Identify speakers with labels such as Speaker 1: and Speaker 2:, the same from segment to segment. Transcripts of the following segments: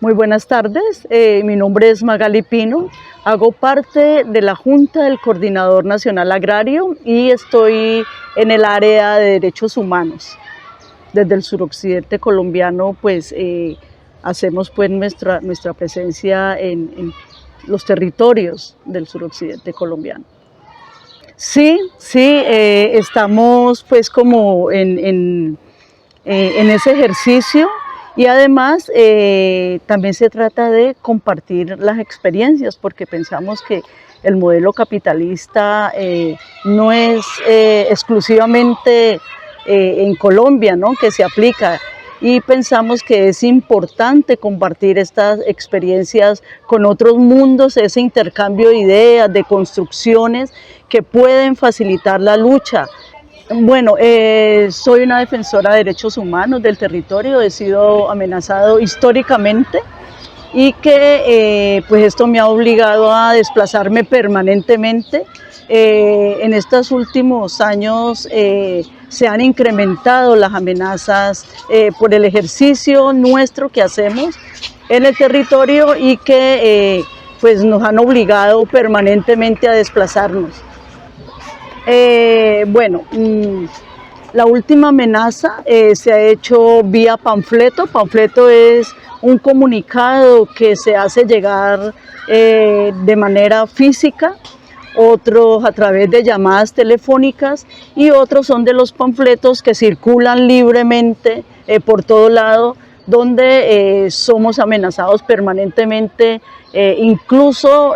Speaker 1: Muy buenas tardes, mi nombre es Magali Pino, hago parte de la Junta del Coordinador Nacional Agrario y estoy en el área de derechos humanos. Desde el suroccidente colombiano pues hacemos pues nuestra presencia en los territorios del suroccidente colombiano. Sí, estamos pues como en ese ejercicio. Y además también se trata de compartir las experiencias, porque pensamos que el modelo capitalista no es exclusivamente en Colombia, ¿no?, que se aplica, y pensamos que es importante compartir estas experiencias con otros mundos, ese intercambio de ideas, de construcciones que pueden facilitar la lucha. Bueno, soy una defensora de derechos humanos del territorio, he sido amenazado históricamente y que pues esto me ha obligado a desplazarme permanentemente. En estos últimos años se han incrementado las amenazas por el ejercicio nuestro que hacemos en el territorio y que pues nos han obligado permanentemente a desplazarnos. La última amenaza se ha hecho vía panfleto. Panfleto es un comunicado que se hace llegar de manera física, otros a través de llamadas telefónicas y otros son de los panfletos que circulan libremente por todo lado, donde somos amenazados permanentemente, incluso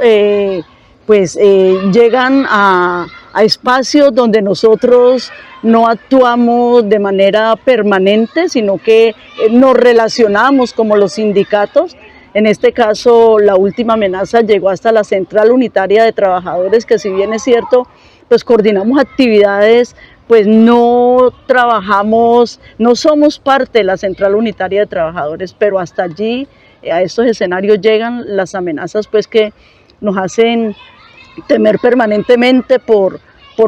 Speaker 1: llegan a espacios donde nosotros no actuamos de manera permanente, sino que nos relacionamos como los sindicatos. En este caso, la última amenaza llegó hasta la Central Unitaria de Trabajadores, que si bien es cierto, pues coordinamos actividades, pues no trabajamos, no somos parte de la Central Unitaria de Trabajadores, pero hasta allí, a estos escenarios llegan las amenazas pues que nos hacen temer permanentemente por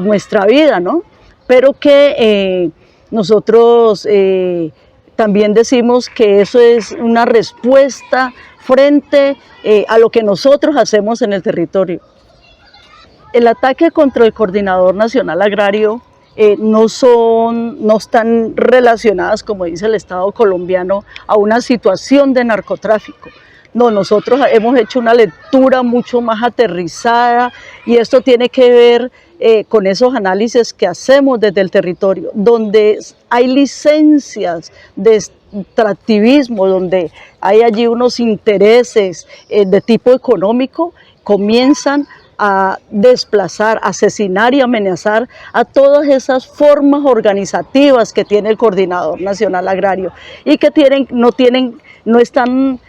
Speaker 1: nuestra vida, ¿no? Pero que nosotros también decimos que eso es una respuesta frente a lo que nosotros hacemos en el territorio. El ataque contra el Coordinador Nacional Agrario no están relacionadas, como dice el Estado colombiano, a una situación de narcotráfico. No, nosotros hemos hecho una lectura mucho más aterrizada y esto tiene que ver con esos análisis que hacemos desde el territorio, donde hay licencias de extractivismo, donde hay allí unos intereses de tipo económico, comienzan a desplazar, asesinar y amenazar a todas esas formas organizativas que tiene el Coordinador Nacional Agrario y que no están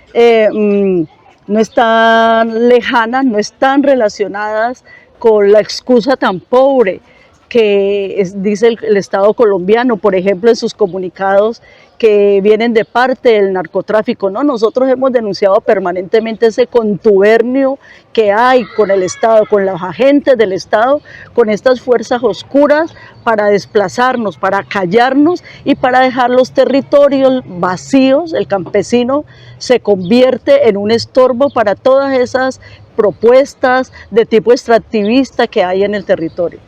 Speaker 1: lejanas, no están relacionadas con la excusa tan pobre que dice el Estado colombiano, por ejemplo, en sus comunicados que vienen de parte del narcotráfico. No, nosotros hemos denunciado permanentemente ese contubernio que hay con el Estado, con los agentes del Estado, con estas fuerzas oscuras para desplazarnos, para callarnos y para dejar los territorios vacíos. El campesino se convierte en un estorbo para todas esas propuestas de tipo extractivista que hay en el territorio.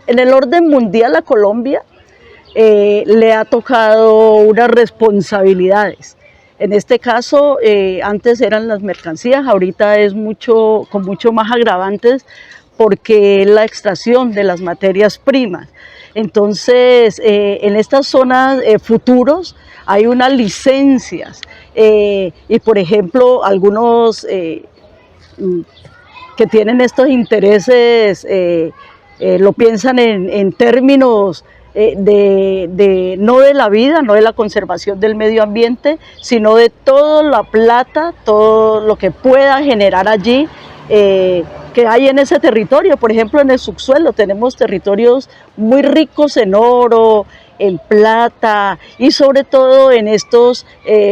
Speaker 1: En el orden mundial a Colombia le ha tocado unas responsabilidades. En este caso, antes eran las mercancías, ahorita es con mucho más agravantes porque es la extracción de las materias primas. Entonces, en estas zonas futuros hay unas licencias y, por ejemplo, algunos que tienen estos intereses lo piensan en términos no de la vida, no de la conservación del medio ambiente, sino de toda la plata, todo lo que pueda generar allí, que hay en ese territorio. Por ejemplo, en el subsuelo tenemos territorios muy ricos en oro, en plata y sobre todo en estos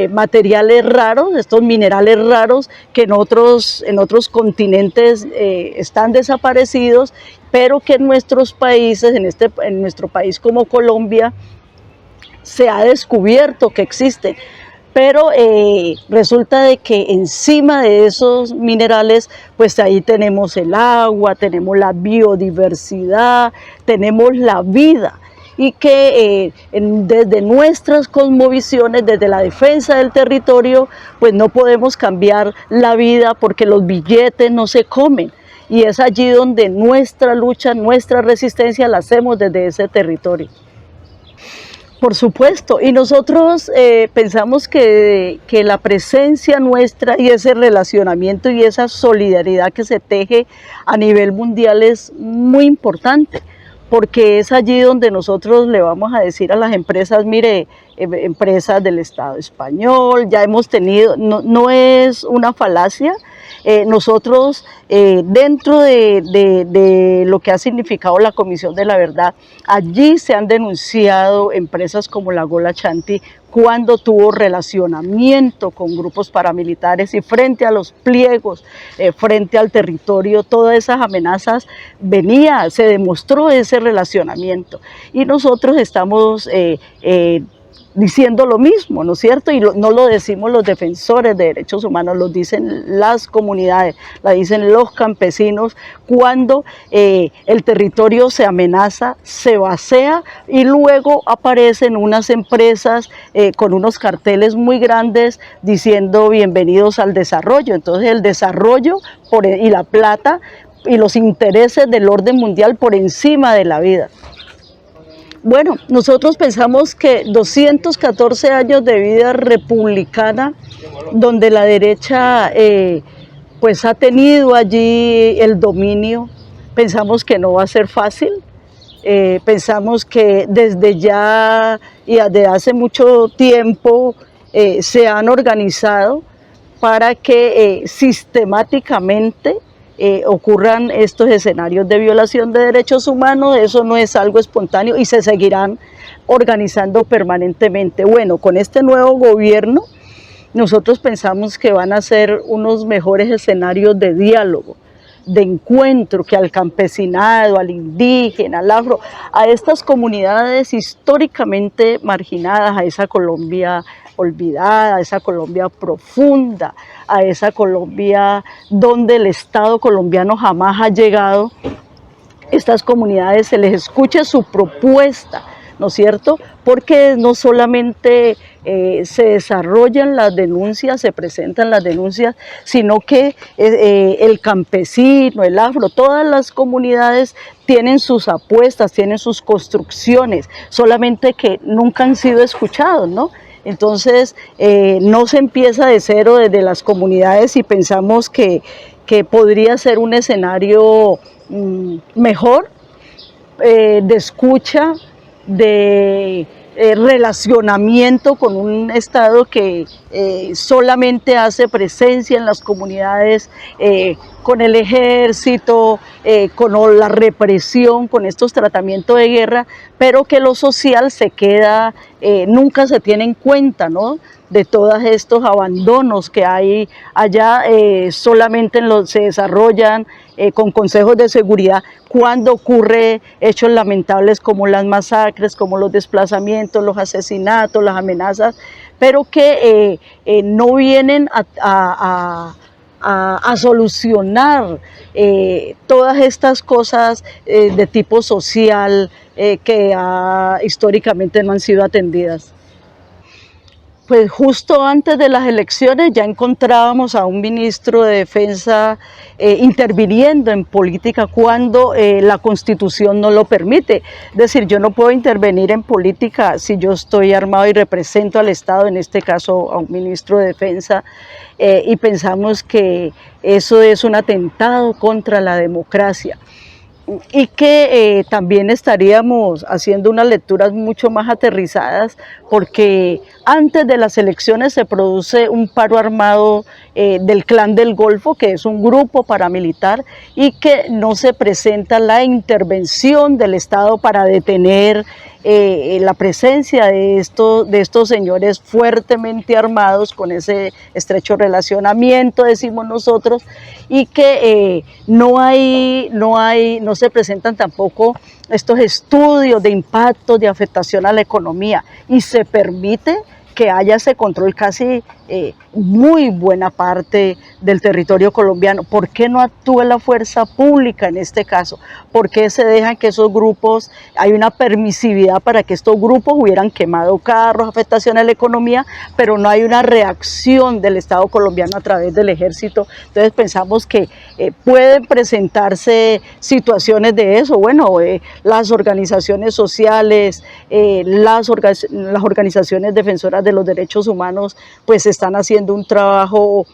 Speaker 1: materiales raros, estos minerales raros que en otros continentes están desaparecidos, pero que en nuestros países, en nuestro país como Colombia, se ha descubierto que existen. pero resulta de que encima de esos minerales, pues ahí tenemos el agua, tenemos la biodiversidad, tenemos la vida, y que desde nuestras cosmovisiones, desde la defensa del territorio, pues no podemos cambiar la vida porque los billetes no se comen. Y es allí donde nuestra lucha, nuestra resistencia la hacemos desde ese territorio. Por supuesto, y nosotros pensamos que la presencia nuestra y ese relacionamiento y esa solidaridad que se teje a nivel mundial es muy importante, porque es allí donde nosotros le vamos a decir a las empresas, mire, empresas del Estado español, ya hemos tenido, no es una falacia, nosotros dentro de lo que ha significado la Comisión de la Verdad, allí se han denunciado empresas como la Gola Chanti cuando tuvo relacionamiento con grupos paramilitares y frente a los pliegos, frente al territorio, todas esas amenazas se demostró ese relacionamiento. Y nosotros estamos diciendo lo mismo, ¿no es cierto? Y no lo decimos los defensores de derechos humanos, lo dicen las comunidades, la dicen los campesinos, cuando el territorio se amenaza, se vacía y luego aparecen unas empresas con unos carteles muy grandes diciendo bienvenidos al desarrollo. Entonces el desarrollo y la plata y los intereses del orden mundial por encima de la vida. Bueno, nosotros pensamos que 214 años de vida republicana, donde la derecha pues ha tenido allí el dominio, pensamos que no va a ser fácil, pensamos que desde ya y desde hace mucho tiempo se han organizado para que sistemáticamente ocurran estos escenarios de violación de derechos humanos. Eso no es algo espontáneo y se seguirán organizando permanentemente. Bueno, con este nuevo gobierno nosotros pensamos que van a ser unos mejores escenarios de diálogo, de encuentro, que al campesinado, al indígena, al afro, a estas comunidades históricamente marginadas, a esa Colombia olvidada, a esa Colombia profunda, a esa Colombia donde el Estado colombiano jamás ha llegado, estas comunidades se les escuche su propuesta, ¿no es cierto? Porque no solamente se desarrollan las denuncias, se presentan las denuncias, sino que el campesino, el afro, todas las comunidades tienen sus apuestas, tienen sus construcciones, solamente que nunca han sido escuchados, ¿no? Entonces, no se empieza de cero desde las comunidades y pensamos que podría ser un escenario mejor de escucha, de relacionamiento con un Estado que solamente hace presencia en las comunidades, con el ejército, con la represión, con estos tratamientos de guerra, pero que lo social se queda, nunca se tiene en cuenta, ¿no? De todos estos abandonos que hay allá, solamente se desarrollan con consejos de seguridad cuando ocurre hechos lamentables como las masacres, como los desplazamientos, los asesinatos, las amenazas, pero que no vienen a solucionar todas estas cosas de tipo social que históricamente no han sido atendidas. Pues justo antes de las elecciones ya encontrábamos a un ministro de Defensa interviniendo en política cuando la Constitución no lo permite. Es decir, yo no puedo intervenir en política si yo estoy armado y represento al Estado, en este caso a un ministro de Defensa, y pensamos que eso es un atentado contra la democracia. Y que también estaríamos haciendo unas lecturas mucho más aterrizadas, porque antes de las elecciones se produce un paro armado del Clan del Golfo, que es un grupo paramilitar, y que no se presenta la intervención del Estado para detener la presencia de estos señores fuertemente armados con ese estrecho relacionamiento, decimos nosotros, y que no se presentan tampoco estos estudios de impacto, de afectación a la economía, y se permite que haya ese control casi muy buena parte del territorio colombiano. ¿Por qué no actúa la fuerza pública en este caso? ¿Por qué se dejan que esos grupos, hay una permisividad para que estos grupos hubieran quemado carros, afectación a la economía, pero no hay una reacción del Estado colombiano a través del ejército? Entonces pensamos que pueden presentarse situaciones de eso. Bueno, las organizaciones sociales, las organizaciones defensoras de los derechos humanos, pues están haciendo un trabajo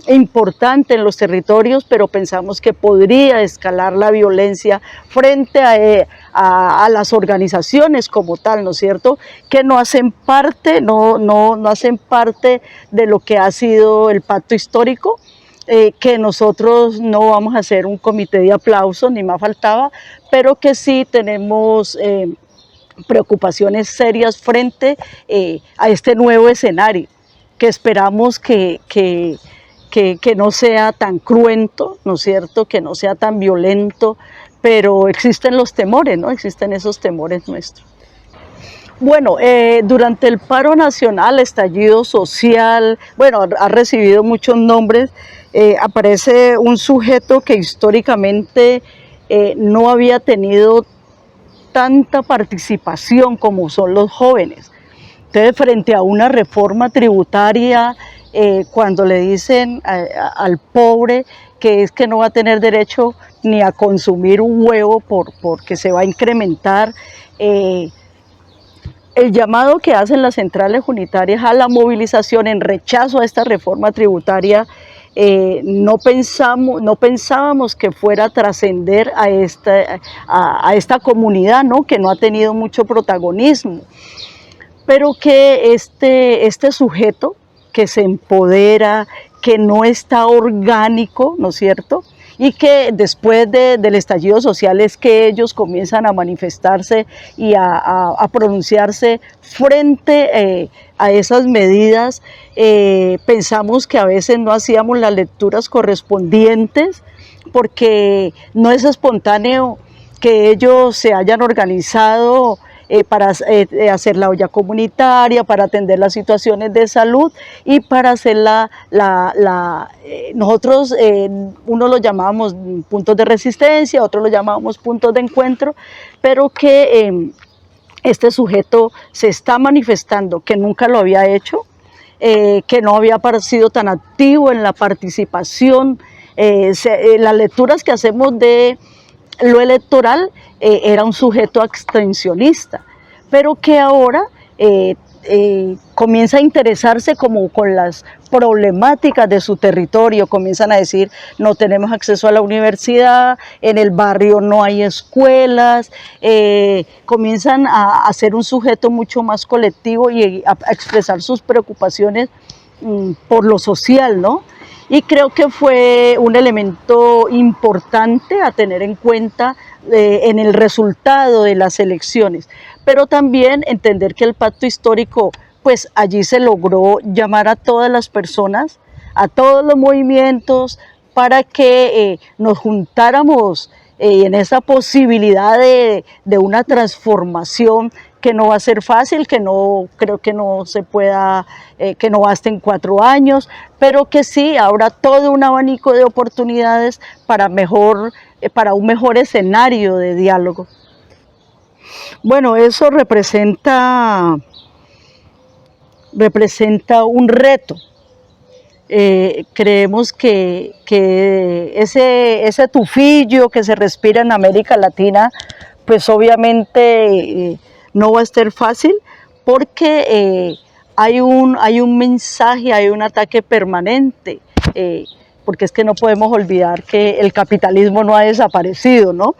Speaker 1: importante en los territorios, pero pensamos que podría escalar la violencia frente a las organizaciones como tal, ¿no es cierto?, que no hacen parte, no hacen parte de lo que ha sido el pacto histórico, que nosotros no vamos a hacer un comité de aplauso, ni más faltaba, pero que sí tenemos preocupaciones serias frente a este nuevo escenario, que esperamos que no sea tan cruento, ¿no es cierto?, que no sea tan violento, pero existen los temores, ¿no? Existen esos temores nuestros. Bueno, durante el paro nacional, estallido social, bueno, ha recibido muchos nombres, aparece un sujeto que históricamente no había tenido tanta participación como son los jóvenes. Entonces, frente a una reforma tributaria, cuando le dicen al pobre que es que no va a tener derecho ni a consumir un huevo porque se va a incrementar, el llamado que hacen las centrales unitarias a la movilización en rechazo a esta reforma tributaria, no pensábamos que fuera a trascender a esta comunidad, ¿no?, que no ha tenido mucho protagonismo, pero que este sujeto que se empodera, que no está orgánico, ¿no es cierto?, y que después del estallido social es que ellos comienzan a manifestarse y a pronunciarse frente a esas medidas. Pensamos que a veces no hacíamos las lecturas correspondientes porque no es espontáneo que ellos se hayan organizado para hacer la olla comunitaria, para atender las situaciones de salud y para hacer nosotros, uno lo llamábamos puntos de resistencia, otros lo llamábamos puntos de encuentro, pero que este sujeto se está manifestando, que nunca lo había hecho, que no había sido tan activo en la participación. Las lecturas que hacemos de lo electoral, era un sujeto abstencionista, pero que ahora comienza a interesarse como con las problemáticas de su territorio. Comienzan a decir: no tenemos acceso a la universidad, en el barrio no hay escuelas, comienzan a ser un sujeto mucho más colectivo y a expresar sus preocupaciones por lo social, ¿no? Y creo que fue un elemento importante a tener en cuenta en el resultado de las elecciones, pero también entender que el pacto histórico, pues allí se logró llamar a todas las personas, a todos los movimientos, para que nos juntáramos en esa posibilidad de una transformación que no va a ser fácil, que no creo que no se pueda, que no basten 4 años, pero que sí habrá todo un abanico de oportunidades para un mejor escenario de diálogo. Bueno, eso representa un reto. Creemos que ese tufillo que se respira en América Latina, pues obviamente no va a ser fácil, porque hay un mensaje, hay un ataque permanente, porque es que no podemos olvidar que el capitalismo no ha desaparecido, ¿no?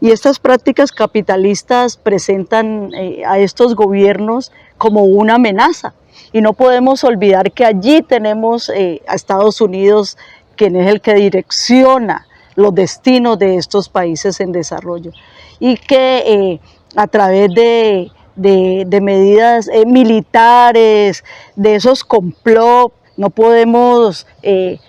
Speaker 1: Y estas prácticas capitalistas presentan a estos gobiernos como una amenaza. Y no podemos olvidar que allí tenemos a Estados Unidos, quien es el que direcciona los destinos de estos países en desarrollo. Y que a través de medidas militares, de esos complots, no podemos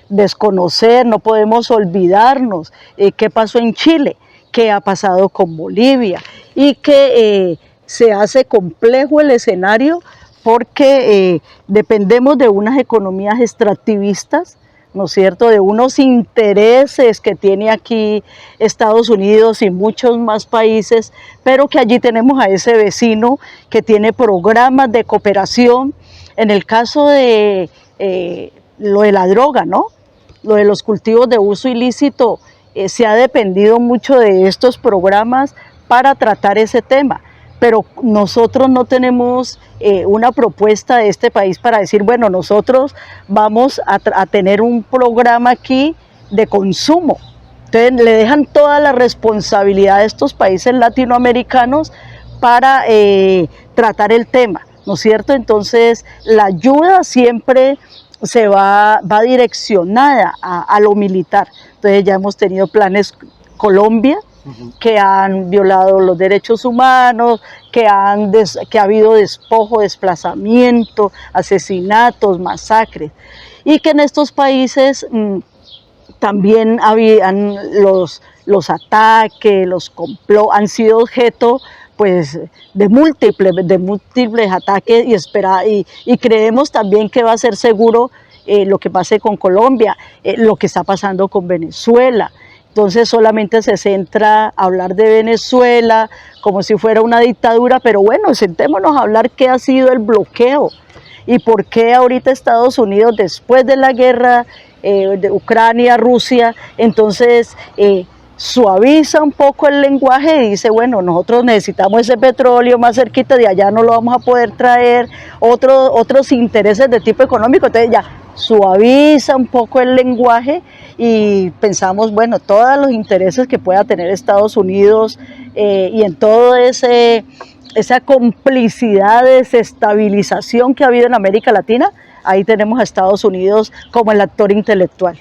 Speaker 1: desconocer, no podemos olvidarnos qué pasó en Chile, qué ha pasado con Bolivia, y que se hace complejo el escenario porque dependemos de unas economías extractivistas, ¿no es cierto?, de unos intereses que tiene aquí Estados Unidos y muchos más países, pero que allí tenemos a ese vecino que tiene programas de cooperación. En el caso de lo de la droga, ¿no?, lo de los cultivos de uso ilícito, se ha dependido mucho de estos programas para tratar ese tema. Pero nosotros no tenemos una propuesta de este país para decir, bueno, nosotros vamos a tener un programa aquí de consumo. Entonces le dejan toda la responsabilidad a estos países latinoamericanos para tratar el tema, ¿no es cierto? Entonces la ayuda siempre va direccionada a lo militar. Entonces ya hemos tenido planes Colombia, que han violado los derechos humanos, que ha habido despojo, desplazamiento, asesinatos, masacres, y que en estos países también habían los ataques, los complots, han sido objeto pues de múltiples ataques y creemos también que va a ser seguro lo que pase con Colombia, lo que está pasando con Venezuela. Entonces solamente se centra a hablar de Venezuela como si fuera una dictadura, pero bueno, sentémonos a hablar qué ha sido el bloqueo y por qué ahorita Estados Unidos, después de la guerra de Ucrania, Rusia, entonces suaviza un poco el lenguaje y dice, bueno, nosotros necesitamos ese petróleo más cerquita, de allá no lo vamos a poder traer, otros intereses de tipo económico, entonces ya suaviza un poco el lenguaje y pensamos, bueno, todos los intereses que pueda tener Estados Unidos y en todo esa complicidad de desestabilización que ha habido en América Latina, ahí tenemos a Estados Unidos como el actor intelectual.